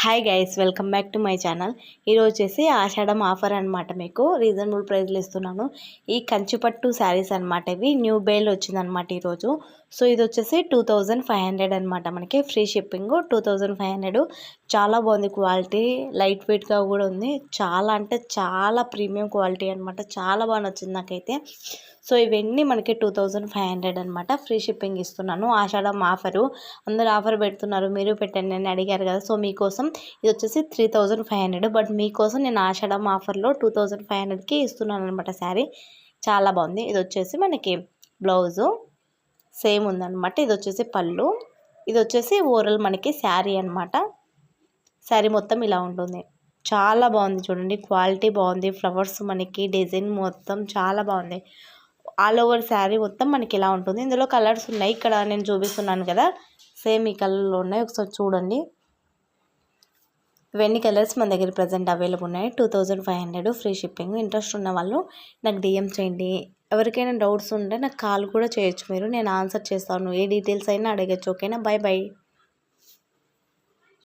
Hi guys, welcome back to my channel. ఈరోజు వచ్చేసి ఆషాఢం offer అనమాట. మీకు రీజనబుల్ ప్రైస్లో ఇస్తున్నాను. ఈ కంచిపట్టు శారీస్ అనమాట. ఇవి న్యూ బేల్ వచ్చిందనమాట ఈరోజు. సో ఇది వచ్చేసి 2500 అనమాట. మనకి ఫ్రీ షిప్పింగ్ 2500. చాలా బాగుంది క్వాలిటీ, లైట్ వెయిట్గా కూడా ఉంది. చాలా అంటే చాలా ప్రీమియం క్వాలిటీ అనమాట. చాలా బాగా నచ్చింది నాకైతే. సో ఇవన్నీ మనకి 2500 అనమాట. ఫ్రీ షిప్పింగ్ ఇస్తున్నాను. ఆషాఢం ఆఫరు, అందరూ ఆఫర్ పెడుతున్నారు, మీరు పెట్టండి అని అడిగారు కదా. సో మీకోసం ఇది వచ్చేసి 3500. బట్ మీకోసం నేను ఆషాఢం ఆఫర్లో 2500కి ఇస్తున్నాను అనమాట. శారీ చాలా బాగుంది. ఇది వచ్చేసి మనకి బ్లౌజు సేమ్ ఉందన్నమాట. ఇది వచ్చేసి పళ్ళు, ఇది వచ్చేసి ఓవరాల్ మనకి శారీ అనమాట. శారీ మొత్తం ఇలా ఉంటుంది. చాలా బాగుంది చూడండి, క్వాలిటీ బాగుంది. ఫ్లవర్స్ మనకి డిజైన్ మొత్తం చాలా బాగుంది. ఆల్ ఓవర్ శారీ మొత్తం మనకి ఇలా ఉంటుంది. ఇందులో కలర్స్ ఉన్నాయి, ఇక్కడ నేను చూపిస్తున్నాను కదా, సేమ్ ఈ కలర్లో ఉన్నాయి. ఒకసారి చూడండి. ఇవన్నీ కలర్స్ మన దగ్గర ప్రజెంట్ అవైలబుల్ ఉన్నాయి. 2500 ఫ్రీ షిప్పింగ్. ఇంట్రెస్ట్ ఉన్న వాళ్ళు నాకు డిఎం చేయండి. ఎవరికైనా డౌట్స్ ఉంటే నాకు కాల్ కూడా చేయొచ్చు మీరు, నేను ఆన్సర్ చేస్తాను. ఏ డీటెయిల్స్ అయినా అడగచ్చు. ఓకేనా? By by.